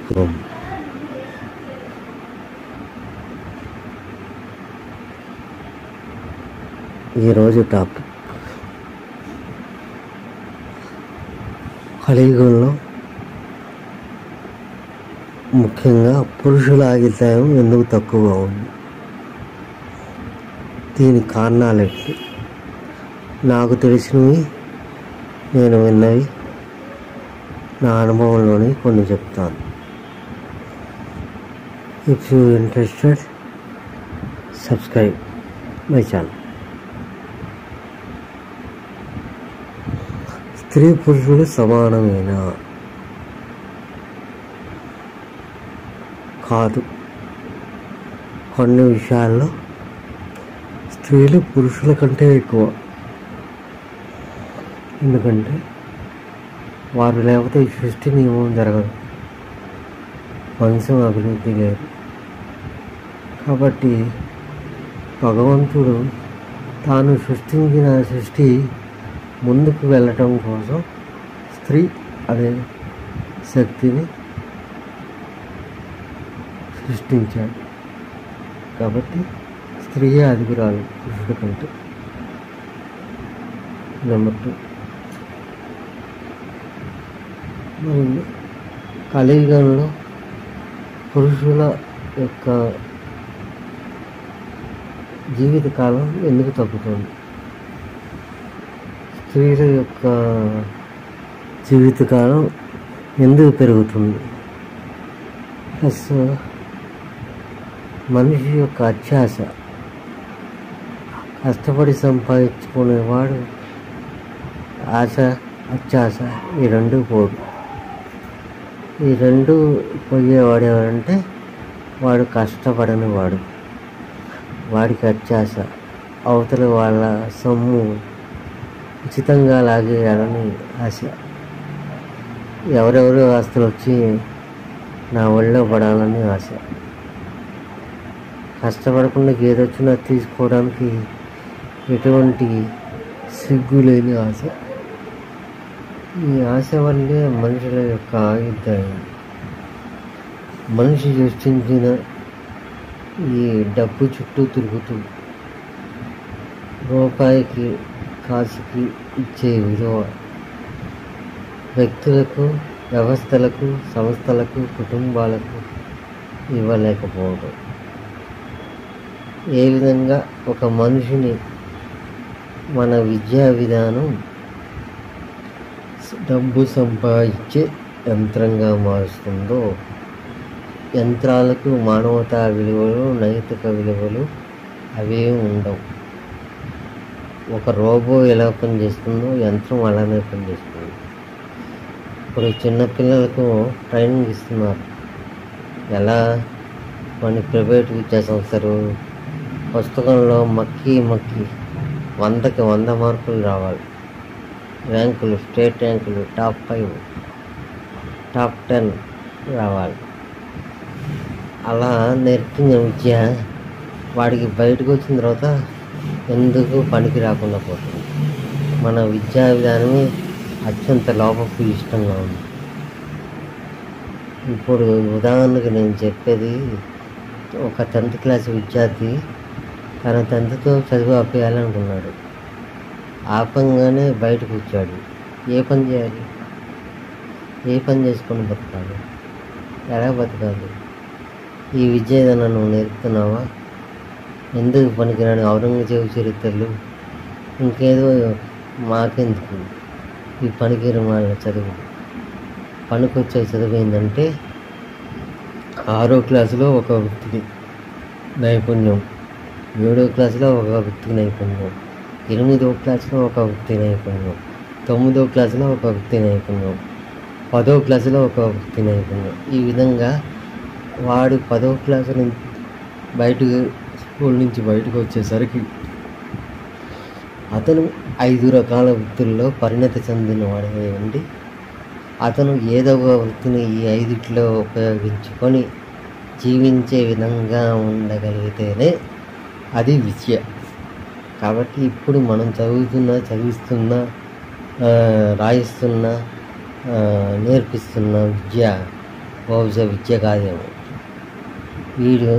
పూర్వం ఈరోజు టాపిక్ కలియుగంలో ముఖ్యంగా పురుషుల ఆయుర్దాయం ఎందుకు తక్కువగా ఉంది, దీనికి కారణాలు ఏంటి? నాకు తెలిసినవి, నేను విన్నవి, నా అనుభవంలోని కొన్ని చెప్తాను. If you interested, subscribe my channel. స్త్రీ పురుషులు సమానమేనా? కాదు. కొన్ని విషయాల్లో స్త్రీలు పురుషుల కంటే ఎక్కువ. ఎందుకంటే వారు లేకపోతే ఈ సృష్టి నియమం జరగదు, వంశం అభివృద్ధి లేదు. కాబట్టి భగవంతుడు తాను సృష్టించిన సృష్టి ముందుకు వెళ్ళటం కోసం స్త్రీ అనే శక్తిని సృష్టించాడు. కాబట్టి స్త్రీయే అధికురాలు పురుషుడి కంటే. నెంబర్ 2, మరి కలియుగంలో పురుషుల యొక్క జీవితకాలం ఎందుకు తగ్గుతుంది? స్త్రీల యొక్క జీవితకాలం ఎందుకు పెరుగుతుంది? ప్లస్ మనిషి యొక్క అత్యాశ, కష్టపడి సంపాదించుకునేవాడు ఆశ, అత్యాశ ఈ రెండు పోదు. ఈ రెండు పోయేవాడు ఎవరంటే వాడు కష్టపడని వాడు. వాడికి అత్యాశ, అవతల వాళ్ళ సొమ్ము ఉచితంగా లాగేయాలని ఆశ. ఎవరెవరో ఆస్తులు వచ్చి నా ఒళ్ళో పడాలని ఆశ. కష్టపడకుండా ఏదొచ్చినా తీసుకోవడానికి ఎటువంటి సిగ్గు లేని ఆశ. ఈ ఆశ వల్లే మనుషుల యొక్క ఆయుర్దాయం. మనిషి సృష్టించిన ఈ డబ్బు చుట్టూ తిరుగుతూ రూపాయికి కాసుకి ఇచ్చే విలువ వ్యక్తులకు, వ్యవస్థలకు, సంస్థలకు, కుటుంబాలకు ఇవ్వలేకపోవడం. ఏ విధంగా ఒక మనిషిని మన విద్యా విధానం డబ్బు సంపాదించే యంత్రంగా మారుస్తుందో, యంత్రాలకు మానవతా విలువలు, నైతిక విలువలు అవే ఉండవు. ఒక రోబో ఎలా పనిచేస్తుందో యంత్రం అలానే పనిచేస్తుంది. ఇప్పుడు చిన్నపిల్లలకు ట్రైనింగ్ ఇస్తున్నారు. ఎలా? కొన్ని ప్రైవేట్ విద్యా సంస్థలు పుస్తకంలో మక్కి 100కి 100 మార్కులు రావాలి, ర్యాంకులు, స్టేట్ ర్యాంకులు, టాప్ 5, టాప్ 10 రావాలి. అలా నేర్పిన విద్య వాడికి బయటకు వచ్చిన తర్వాత ఎందుకు పనికి రాకుండా పోతుంది. మన విద్యా విధానమే అత్యంత లోపభూయిష్టంగా ఉంది. ఇప్పుడు ఉదాహరణకు నేను చెప్పేది, ఒక 10th క్లాస్ విద్యార్థి తన 10థ్తో చదువు ఆపేయాలనుకున్నాడు. ఆపంగానే బయటకు వచ్చాడు. ఏ పని చేయాలి? ఏ పని చేసుకొని బతకాలి? ఎలా బతకాలి? ఈ విద్య ఏదైనా నువ్వు నేర్పుతున్నావా? ఎందుకు పనికిరాని ఔరంగజేబు చరిత్రలు, ఇంకేదో మాకెందుకు ఈ పనికిర వాళ్ళ చదువు? పనికొచ్చే చదువు ఏంటంటే 6వ క్లాసులో ఒక వృత్తికి నైపుణ్యం, 7వ క్లాసులో ఒక వృత్తికి నైపుణ్యం, 8వ క్లాసులో ఒక వృత్తి నైపుణ్యం, 9వ క్లాసులో ఒక వృత్తి నైపుణ్యం, 10వ క్లాసులో ఒక వృత్తి నైపుణ్యం. ఈ విధంగా వాడు 10వ క్లాసు నుంచి స్కూల్ నుంచి బయటకు వచ్చేసరికి అతను 5 రకాల వృత్తుల్లో పరిణతి చెందిన వాడే ఉండి, అతను ఏదో ఒక వృత్తిని ఈ 5ట్లో ఉపయోగించుకొని జీవించే విధంగా ఉండగలిగితేనే అది విద్య. కాబట్టి ఇప్పుడు మనం చదివిస్తున్న రాయిస్తున్న నేర్పిస్తున్న విద్య బహుశా విద్య కాదేమో. వీడు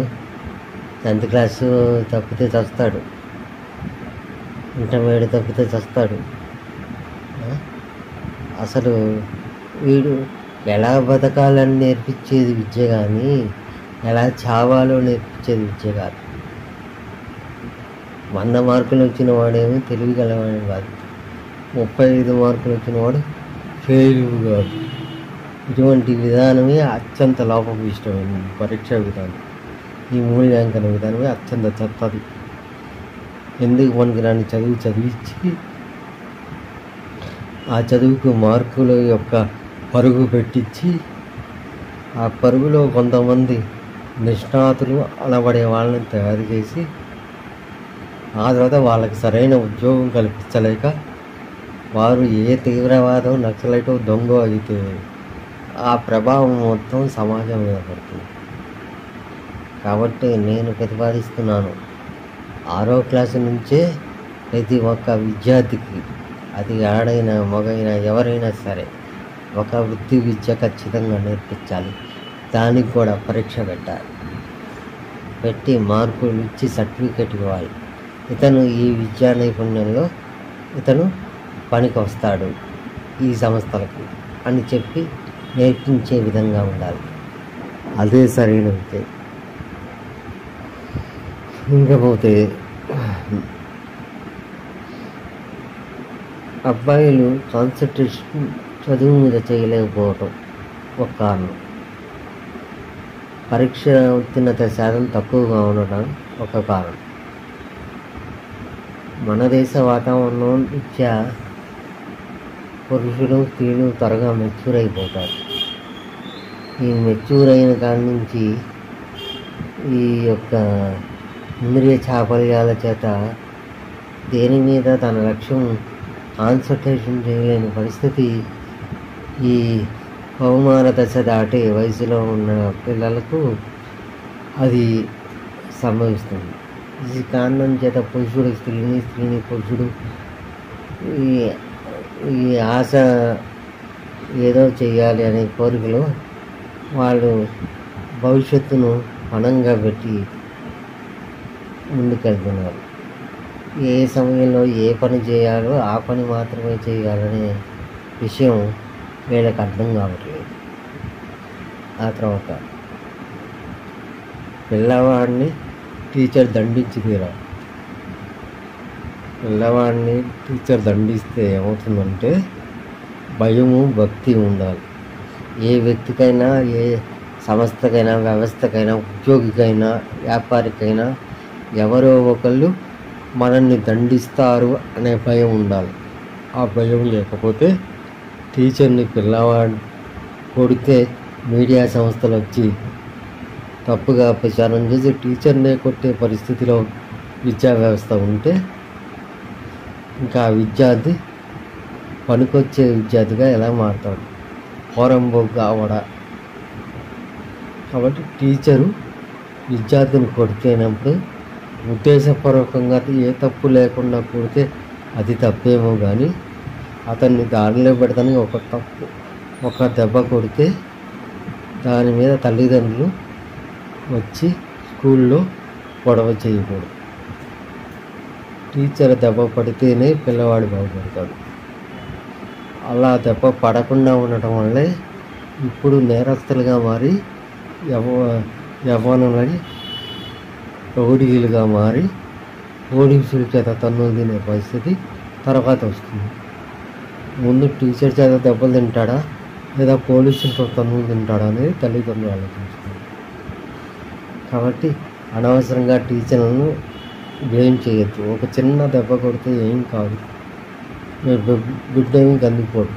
10th క్లాసు తప్పితే చస్తాడు, ఇంటర్మీడియట్ తప్పితే చస్తాడు. అసలు వీడు ఎలా బతకాలని నేర్పించేది విద్య కానీ ఎలా చావాలో నేర్పించేది విద్య కాదు. 100 మార్కులు వచ్చిన వాడేమో తెలివి గలవాడు కాదు, 35 మార్కులు వచ్చిన వాడు ఫెయిల్ కాదు. ఇటువంటి విధానమే అత్యంత లోపభూయిష్టమైన పరీక్షా విధానం. ఈ మూల్యాంకన విధానమే అత్యంత చెత్తది. ఎందుకు పనికిరాని చదువు చదివించి ఆ చదువుకు మార్కుల యొక్క పరుగు పెట్టించి ఆ పరుగులో కొంతమంది నిష్ణాతులు అనబడే వాళ్ళని తయారు చేసి ఆ తర్వాత వాళ్ళకి సరైన ఉద్యోగం కల్పించలేక వారు ఏ తీవ్రవాదం నక్సలైటో దొంగ అయితే ఆ ప్రభావం మొత్తం సమాజం మీద పడుతుంది. కాబట్టి నేను ప్రతిపాదిస్తున్నాను, 6వ క్లాసు నుంచే ప్రతి ఒక్క విద్యార్థికి, అది ఆడైనా మగైనా ఎవరైనా సరే, ఒక వృత్తి విద్య ఖచ్చితంగా నేర్పించాలి. దానికి కూడా పరీక్ష పెట్టాలి, పెట్టి మార్కులు ఇచ్చి సర్టిఫికెట్ ఇవ్వాలి. ఇతను ఈ విద్యా నైపుణ్యంలో ఇతను పనికి వస్తాడు ఈ సంస్థలకు అని చెప్పి నేర్పించే విధంగా ఉండాలి. అదే సరైన విద్య. ఇంకపోతే అబ్బాయిలు కాన్సన్ట్రేషన్ చదువు మీద చేయలేకపోవటం ఒక కారణం, పరీక్ష ఉత్తీర్ణత శాతం తక్కువగా ఉండటం ఒక కారణం. మన దేశ వాతావరణం రీత్యా పురుషులు స్త్రీలు త్వరగా మెచ్యూర్ అయిపోతారు. ఈ మెచ్యూర్ అయిన కాడి నుంచి ఈ యొక్క ఇంద్రియ చాపల్యాల చేత దేని మీద తన లక్ష్యం కాన్సన్ట్రేషన్ చేయలేని పరిస్థితి ఈ కౌమార దశ దాటే వయసులో ఉన్న పిల్లలకు అది సంభవిస్తుంది. ఈ కారణం చేత పురుషుడు స్త్రీని, స్త్రీని పురుషుడు ఈ ఆశ ఏదో చెయ్యాలి అనే కోరికలో వాళ్ళు భవిష్యత్తును పణంగా పెట్టి ముందుకెళ్తున్నారు. ఏ సమయంలో ఏ పని చేయాలో ఆ పని మాత్రమే చేయాలనే విషయం వీళ్ళకి అర్థం కావట్లేదు. ఆ తర్వాత పిల్లవాడిని టీచర్ దండించి తీరాలి. పిల్లవాడిని టీచర్ దండిస్తే ఏమవుతుందంటే భయము భక్తి ఉండాలి. ఏ వ్యక్తికైనా, ఏ సంస్థకైనా, వ్యవస్థకైనా, ఉద్యోగికైనా, వ్యాపారికైనా ఎవరో ఒకళ్ళు మనల్ని దండిస్తారు అనే భయం ఉండాలి. ఆ భయం లేకపోతే టీచర్ని పిల్లవాడు కొడితే మీడియా సంస్థలు వచ్చి తప్పుగా ప్రచారం చేసి టీచర్నే కొట్టే పరిస్థితిలో విద్యా వ్యవస్థ ఉంటే ఇంకా ఆ విద్యార్థి పనికొచ్చే విద్యార్థిగా ఎలా మారుతాడు? పోరంబోగ్గా అవడా. కాబట్టి టీచరు విద్యార్థిని కొడితేనప్పుడు ఉద్దేశపూర్వకంగా ఏ తప్పు లేకుండా కొడితే అది తప్పేమో కానీ అతన్ని దారిలో పెడతాను ఒక దెబ్బ కొడితే దాని మీద తల్లిదండ్రులు వచ్చి స్కూల్లో గొడవ చేయకూడదు. టీచర్ దెబ్బ పడితేనే పిల్లవాడు బాగుపడతాడు. అలా దెబ్బ పడకుండా ఉండటం వల్లే ఇప్పుడు నేరస్తులుగా మారి యవ్వనులని రౌడీలుగా మారి పోలీసుల చేత తన్నులు తినే పరిస్థితి తర్వాత వస్తుంది. ముందు టీచర్ చేత దెబ్బలు తింటాడా లేదా పోలీసులతో తన్నులు తింటాడా అనేది తల్లిదండ్రులు ఆలోచించుకోవాలి. కాబట్టి అనవసరంగా టీచర్లను బ్లేమ్ చేయొద్దు. ఒక చిన్న దెబ్బ కొడితే ఏం కాదు, బిడ్డేమి కందిపోడు.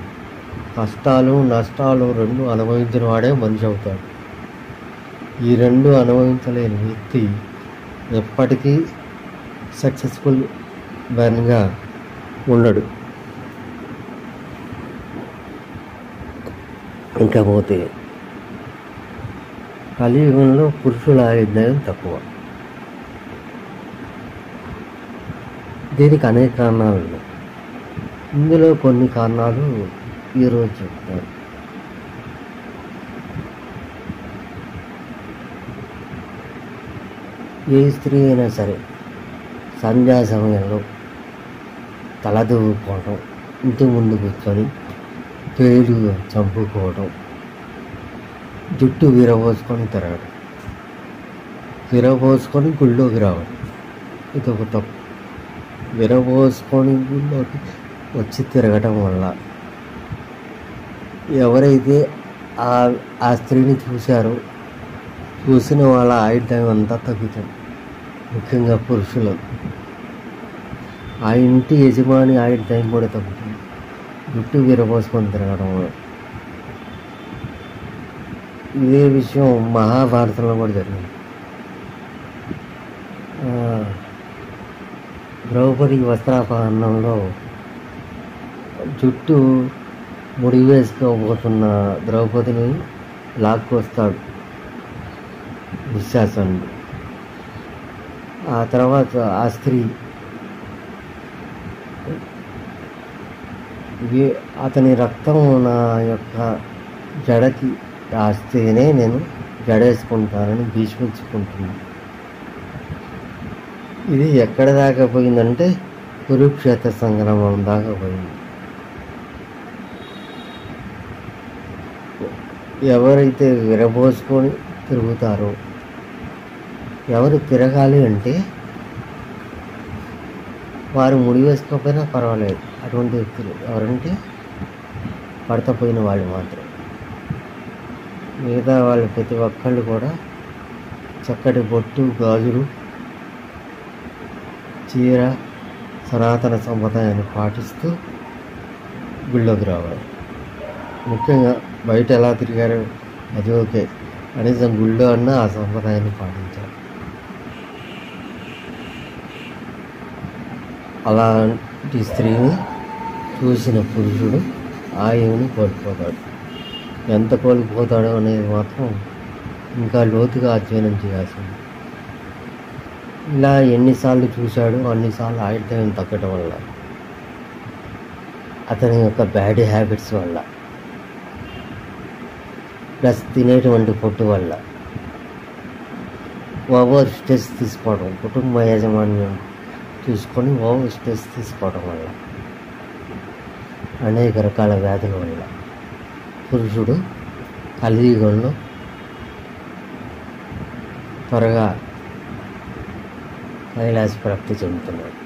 కష్టాలు నష్టాలు రెండు అనుభవించిన వాడే మనిషి అవుతాడు. ఈ రెండు అనుభవించలేని వ్యక్తి ఎప్పటికీ సక్సెస్ఫుల్ మ్యాన్గా ఉండడు. ఇంకపోతే కలియుగంలో పురుషుల ఆయుర్దాయం తక్కువ. దీనికి అనేక కారణాలు ఉన్నాయి. ఇందులో కొన్ని కారణాలు ఈరోజు చెప్తాను. ఏ స్త్రీ అయినా సరే సంధ్యా సమయంలో తల దువ్వుకోవటం, ఇంటి ముందు కూర్చొని పేలు చంపుకోవటం, జుట్టు విరబోసుకొని తిరగడం, విరబోసుకొని గుళ్ళోకి రావడం, ఇది ఒక తప్పు. విరబోసుకొని గుళ్ళోకి వచ్చి తిరగటం వల్ల ఎవరైతే ఆ స్త్రీని చూశారో చూసిన వాళ్ళ ఆయుర్దాయం అంతా తగ్గుతుంది. ముఖ్యంగా పురుషులు, ఆ ఇంటి యజమాని ఆయుర్దాయం కూడా తగ్గుతుంది జుట్టు విరబోసుకొని తిరగడం వల్ల. ఇదే విషయం మహాభారతంలో కూడా జరిగింది. ద్రౌపది వస్త్రాపహరణంలో జుట్టు ముడి వేసుకోబోతున్న ద్రౌపదిని లాక్కొస్తాడు దుశ్శాసనుడు. ఆ తర్వాత ఆ స్త్రీ అతని రక్తం నా యొక్క జడకి రాస్తేనే నేను జడేసుకుంటానని భీష్మించుకుంటుంది. ఇది ఎక్కడ దాకా పోయిందంటే కురుక్షేత్ర సంగ్రామం దాకా పోయింది. ఎవరైతే విరబోసుకొని తిరుగుతారో, ఎవరు తిరగాలి అంటే వారు ముడి వేసుకోకపోయినా పర్వాలేదు. అటువంటి వ్యక్తులు ఎవరంటే పడతపోయిన వాళ్ళు మాత్రం. మిగతా వాళ్ళు ప్రతి ఒక్కళ్ళు కూడా చక్కటి బొట్టు, గాజులు, చీర, సనాతన సంప్రదాయాన్ని పాటిస్తూ గుళ్ళోకి రావాలి. ముఖ్యంగా బయట ఎలా తిరిగారో అది ఓకే, కనీసం గుళ్ళో అన్నా ఆ సంప్రదాయాన్ని పాటించాలి. అలాంటి స్త్రీని చూసిన పురుషుడు ఆయువుని కోల్పోతాడు. ఎంత కోల్పోతాడో అనేది మాత్రం ఇంకా లోతుగా అధ్యయనం చేయాల్సింది. ఇలా ఎన్నిసార్లు చూశాడో అన్నిసార్లు ఆయుర్దాయం తగ్గడం వల్ల, అతని యొక్క బ్యాడ్ హ్యాబిట్స్ వల్ల, ప్లస్ తినేటువంటి ఫుడ్ వల్ల, ఓవర్ స్ట్రెస్ తీసుకోవడం, కుటుంబ యాజమాన్యం చూసుకొని ఓవర్ స్ట్రెస్ తీసుకోవడం వల్ల, అనేక రకాల వ్యాధుల వల్ల పురుషుడు కలియుగంలో త్వరగా కైలాస ప్రాప్తి చెందుతున్నాడు.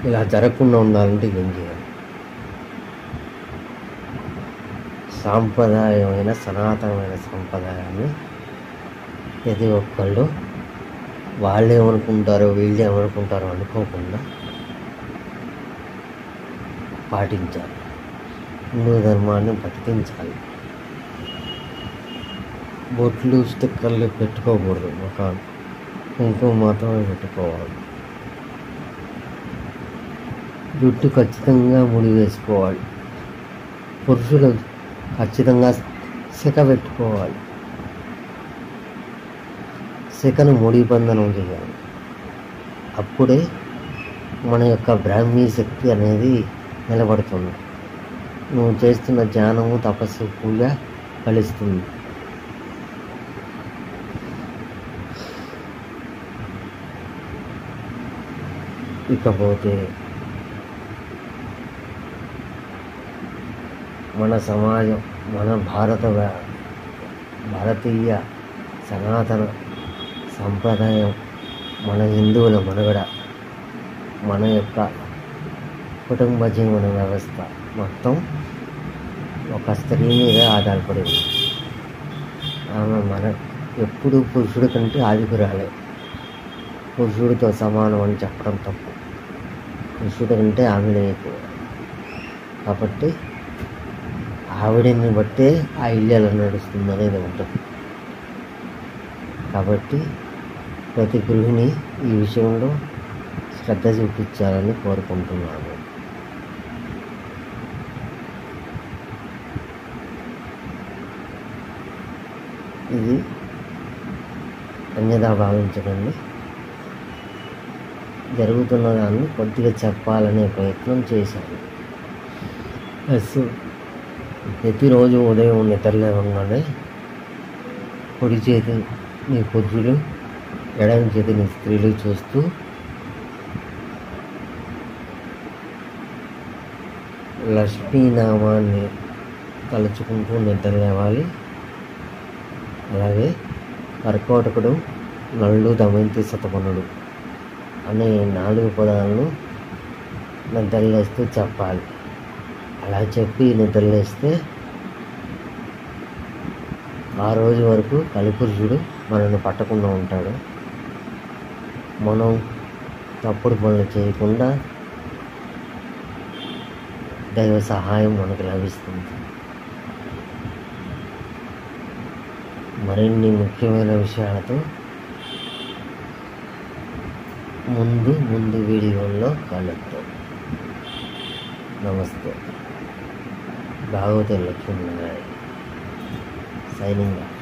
ఇలా జరగకుండా ఉండాలంటే ఏం చేయాలి? సాంప్రదాయమైన సనాతనమైన సంప్రదాయాన్ని ప్రతి ఒక్కళ్ళు వాళ్ళు ఏమనుకుంటారో వీళ్ళు ఏమనుకుంటారో అనుకోకుండా పాటించాలి. హిందూ ధర్మాన్ని బతికించాలి. బొట్లు, స్టిక్కర్లు పెట్టుకోకూడదు, ఒక కుంకుమ మాత్రమే పెట్టుకోవాలి. జుట్టు ఖచ్చితంగా ముడి వేసుకోవాలి. పురుషులు ఖచ్చితంగా శిఖ పెట్టుకోవాలి. శిఖను ముడి బంధనం చేయాలి. అప్పుడే మన యొక్క బ్రాహ్మీ శక్తి అనేది నిలబడుతుంది. నువ్వు చేస్తున్న ధ్యానము, తపస్సు, పూజ ఫలిస్తుంది. ఇకపోతే మన సమాజం, మన భారతీయ సనాతన సంప్రదాయం, మన హిందువుల మనుగడ, మన యొక్క కుటుంబ జీవన వ్యవస్థ మొత్తం ఒక స్త్రీ మీద ఆధారపడింది. ఆమె ఎప్పుడు పురుషుడి కంటే ఆదికురాలే. పురుషుడితో సమానం అని చెప్పడం తప్పు. పురుషుడి కంటే ఆవిడే ఎక్కువ. కాబట్టి ఆవిడని బట్టే ఆ ఇల్లు ఎలా నడుస్తుంది అనేది ఉంటుంది. కాబట్టి ప్రతి గృహిణి ఈ విషయంలో శ్రద్ధ చూపించాలని కోరుకుంటున్నాను. ఇది అన్యదా భావించకండి. జరుగుతున్న దాన్ని కొద్దిగా చెప్పాలనే ప్రయత్నం చేశాను. ప్రతిరోజు ఉదయం నిద్రలేవగానే కుడి చేతిని పురుషులు, ఎడమ చేతిని స్త్రీలు చూస్తూ లక్ష్మీనామాన్ని తలుచుకుంటూ నిద్ర లేవాలి. అలాగే కర్కోటకుడు, నల్లు, దమయంతి, శతపనుడు అనే 4 పదాలను నిద్రలేస్తూ చెప్పాలి. అలా చెప్పి నిద్రలేస్తే ఆ రోజు వరకు కలిపురుషుడు మనల్ని పట్టకుండా ఉంటాడు. మనం తప్పుడు పనులు చేయకుండా దైవ సహాయం మనకు లభిస్తుంది. మరిన్ని ముఖ్యమైన విషయాలతో ముందు వీడియోల్లో కలుద్దాం. నమస్తే. భాగవత లక్ష్మీనారాయణ సైనింగ్ ఆఫ్.